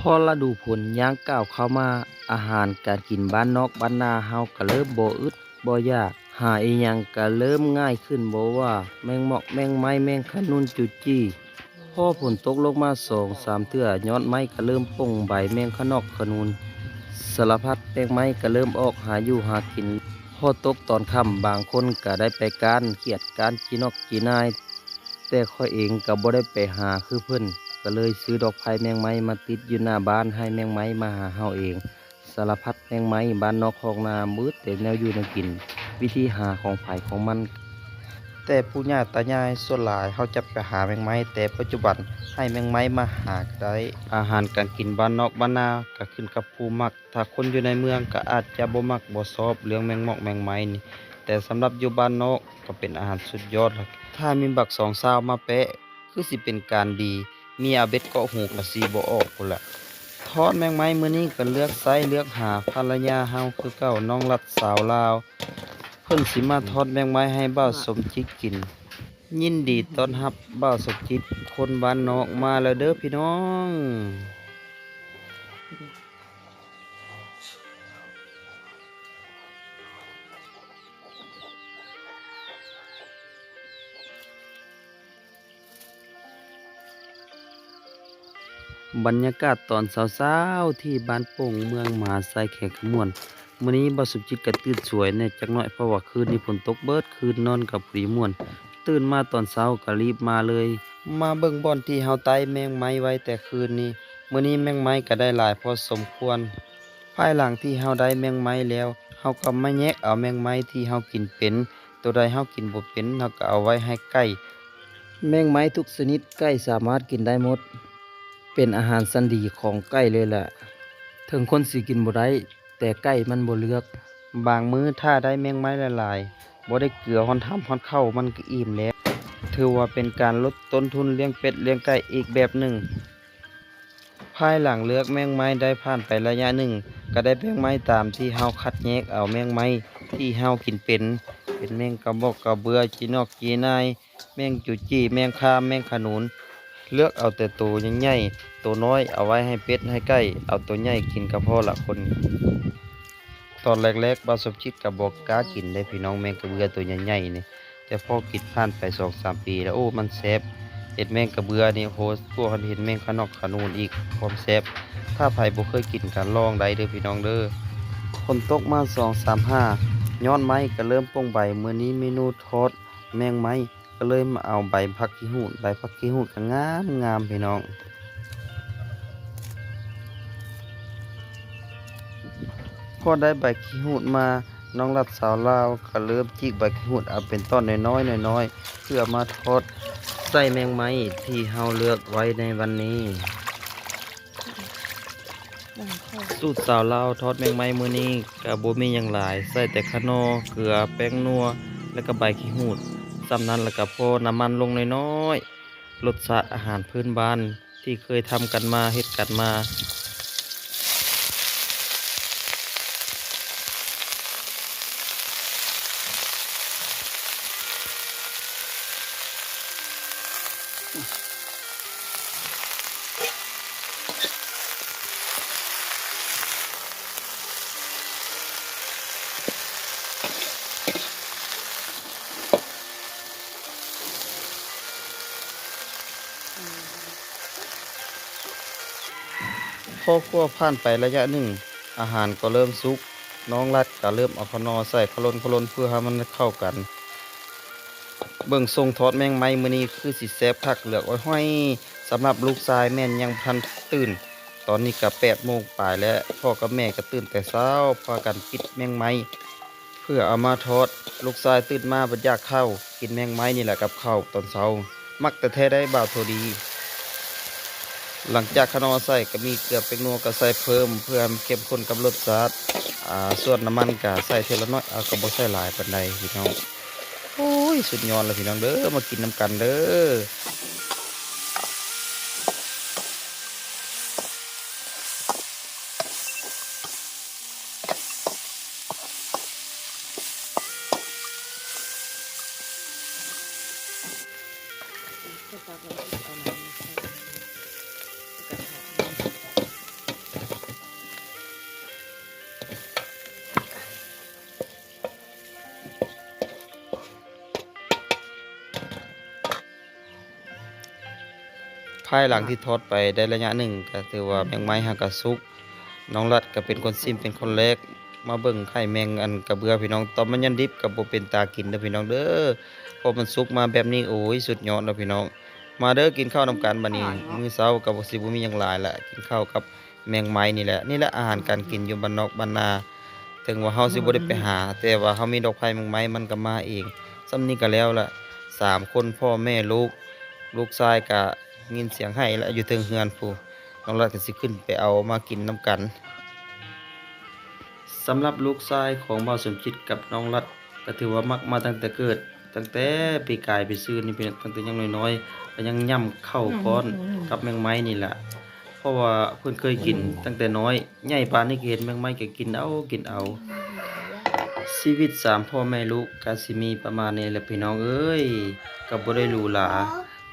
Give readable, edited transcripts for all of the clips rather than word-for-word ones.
พอฤดูฝนย่างก้าวเข้ามาอาหารการกินบ้านนอกบ้านนาเฮาก็เริ่มบ่อึดบ่อยากหาอิหยังก็เริ่มง่ายขึ้นบ่ว่าแมงเมาะแมงไม้แมงขนุนจุจี้พอฝนตกลงมา2-3เทื่อยอดไม้ก็เริ่มป่งใบแมงขนอกขนุนสารพัดแมงไม้ก็เริ่มออกหาอยู่หากินพอตกตอนค่ำบางคนก็ได้ไปการเขียดการจีนอกจีนายแต่ข้อยเองก็บ่ได้ไปหาคือเพิ่น ก็เลยซื้อดอกไผ่แมงไม้มาติดอยู่หน้าบ้านให้แมงไม้มาหาเฮาเองสารพัดแมงไม้บ้านนอกของนามืดแต่แนวอยู่แนวกินวิธีหาของไผของมันแต่ปู่ย่าตายายส่วนหลายเขาจะไปหาแมงไม้แต่ปัจจุบันให้แมงไม้มาหาได้อาหารการกินบ้านนอกบ้านนาก็ขึ้นกับผู้มักถ้าคนอยู่ในเมืองก็อาจจะบ่มักบ่ชอบเรื่องแมงมอกแมงไม้นี่แต่สำหรับอยู่บ้านนอกก็เป็นอาหารสุดยอดครับถ้ามีบักสองซาวมาแปะคือสิเป็นการดี มีอาเบ็ดเกาะหูกะสีบ่ออกพุ่นละทอดแมงไม้มื้อนี้ก็เลือกไซส์เลือกหาภรรยาเฮาคือเก่าน้องรัดสาวลาวเพิ่นสิมาทอดแมงไม้ให้บ่าวสมจิตกินยินดีต้อนรับบ่าวสมจิตคนบ้านนอกมาแล้วเด้อพี่น้องบรรยากาศตอนเช้าๆที่บ้านโป่งเมืองมหาไซแขกขมวนมื้อนี้บ่าวสมจิตก็ตื่นสวยแหน่จักหน่อยเพราะว่าคืนนี้ฝนตกเบิดคืนนอนกับปรีม่วน ตื่นมาตอนเช้าก็รีบมาเลยมาเบิ่งบ่อนที่เฮาไต่แมงไม้ไว้แต่คืนนี้มื้อนี้แมงไม้ก็ได้หลายพอสมควรภายหลังที่เฮาได้แมงไม้แล้วเฮาก็มาแยกเอาแมงไม้ที่เฮากินเป็นตัวใดเฮากินบ่เป็นเฮาก็เอาไว้ให้ไก่แมงไม้ทุกชนิดไก่สามารถกินได้หมดเป็นอาหารชั้นดีของไก่เลยแหละถึงคนสิกินบ่ได้แต่ไก่มันบ่เลือกบางมื้อถ้าได้แมงไม้หลายๆบ่ได้เกลือฮ้อนท่ำฮ้อนเข้ามันก็อิ่มแล้ว ถือว่าเป็นการลดต้นทุนเลี้ยงเป็ดเลี้ยงไก่อีกแบบหนึ่งภายหลังเลือกแมงไม้ได้ผ่านไประยะหนึ่งก็ได้แมงไม้ตามที่เฮาคัดแยกเอาแมงไม้ที่เฮากินเป็นแมงกระบอกกระเบือจีนอกจีนายแมงจุจี้แมงคามแมงขนุนเลือกเอาแต่ตัวใหญ่ๆตัวน้อยเอาไว้ให้เป็ดให้ไก่เอาตัวใหญ่กินก็พอละคนตอนแรกๆบ่าวสมจิตก็บ่กล้ากินได้พี่น้องแมงกระเบือตัวใหญ่ๆนี่ แต่พอกินผ่านไป2-3 ปีแล้วโอ้มันแซ่บเห็ดแมงกระเบือนี่โหพวกเห็ดแมงขนอกขนูนอีกความแซ่บถ้าไผบ่เคยกินกันลองได้เด้อพี่น้องเด้อฝนตกมา2-3 5ย้อนไม้ก็เริ่มป่งใบมื้อนี้เมนูทอดแมงไม้ก็เลยมาเอาใบผักขี้หูดใบผักขี้หูดก็งามงามพี่น้องพอได้ใบขี้หูดมาน้องรัดสาวลาวก็เริ่มจิกใบขี้หูดเอาเป็นต้นน้อยๆน้อยๆเพื่อมาทอด ใส่แมงไม้ที่เฮาเลือกไว้ในวันนี้สูตรสาวลาวทอดแมงไม้มื้อนี้ก็บ่มีหยังหลายใส่แต่ขนอเกลือแป้งนัวแล้วก็ใบขี้หูดซ้ำนั้นแล้วก็พอน้ำมันลงน้อยๆรสชาติอาหารพื้นบ้านที่เคยทำกันมาเฮ็ดกันมาพอคั่วผ่านไประยะหนึ่งอาหารก็เริ่มสุกน้องรัดก็เริ่มเอาขนอใส่คลนเพื่อให้มันเข้ากัน เบิ่งทรงทอดแมงไม้มื้อนี้คือสิแซ่บคักเหลือกอ้อยห้อยสำหรับลูกชายแม่นยังทันตื่นตอนนี้ก็8 โมงปลายแล้วพ่อกับแม่ก็ตื่นแต่เช้าพากันปิดแมงไม้เพื่อเอามาทอดลูกชายตื่นมาบ่อยากข้าวกินแมงไม้นี่แหละกับข้าวตอนเช้ามักแต่แท้ได้บ่าวโทดีหลังจากขนอใส่ก็มีเกลือแป้งนัวก็ใส่เพิ่มเพื่อให้เข้มข้นกับรสชาติส่วนน้ำมันก็ใส่เทละน้อยก็บ่ใส่หลายปานใดพี่น้อง โอ้ยสุดยอดเลยพี่น้องเด้อมากินน้ำกันเด้อ ายหลังที่ทอดไปได้ระยะหนึ่งก็ถือว่าแมงไม้หักกะสุกน้องรัดก็เป็นคนซิมเป็นคนแรกมาเบิ่งไข่แมงอันกระเบือพี่น้องตอนมันยังดิบก็บ่เป็นตากินเด้อพี่น้องเด้อพอมันสุกมาแบบนี้โอ้ยสุดยอดเด้อพี่น้องมาเด้อกินข้าวนำกันบัดนี้มื้อเช้าก็บ่สิบ่มีหยังหลายละกินข้าวกับแมงไม้นี่แหละนี่แหละอาหารการกินอยู่บ้านนอกบ้านนาถึงว่าเฮาสิบ่ได้ไปหาแต่ว่าเฮามีดอกไผ่แมงไม้มันก็มาเองส่ำนี้ก็แล้วล่ะ3คนพ่อแม่ลูก ลูกชายก็ยินเสียงไห้แล้วอยู่เทิงเฮือนพู้น้องรัดก็สิขึ้นไปเอามากินน้ำกันสำหรับลูกชายของบ่าวสมจิตกับน้องรัดก็ถือว่ามักมาตั้งแต่เกิดตั้งแต่ปีกายไปซื้อนี่เป็นตั้งแต่ยังน้อยๆก็ยังย่ำเข้าวก้อนกับแมงไม้นี่แหละเพราะว่าเพิ่นเคยกินตั้งแต่น้อยใหญ่ปานนี้ก็เห็นแมงไม้ก็กินเอากินเอาชีวิตสามพ่อแม่ลูกก็สิมีประมาณนี้แหละพี่น้องเอ้ยก็บ่ได้หรูหรา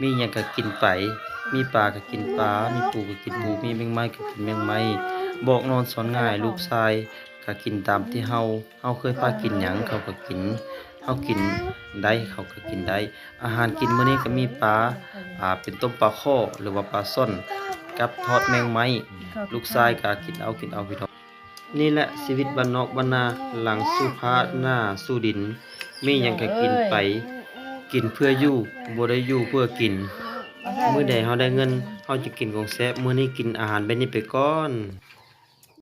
มีหยังก็กินไป มีปลาก็กินปลา มีปูก็กินปู มีแมงไม้ก็กินแมงไม้บอกนอนสอนง่ายลูกชายก็กินตามที่เฮาเคยพากินหยังเขาก็กินเฮากินได้เขาก็กินได้อาหารกินมื้อนี้ก็มีปลาเป็นต้มปลาข้อหรือว่าปลาซ่อนกับทอดแมงไม้ลูกชายก็กินเอาพี่น้องนี่แหละชีวิตบ้านนอกบ้านนาหลังสู่พระหน้าสู่ดินมีหยังก็กินไปกินเพื่ออยู่บ่ได้อยู่เพื่อกิน มื้อใดเฮาได้เงินเฮาจะกินของแซ่บมื้อนี้กินอาหารแบบนี้ไปก่อน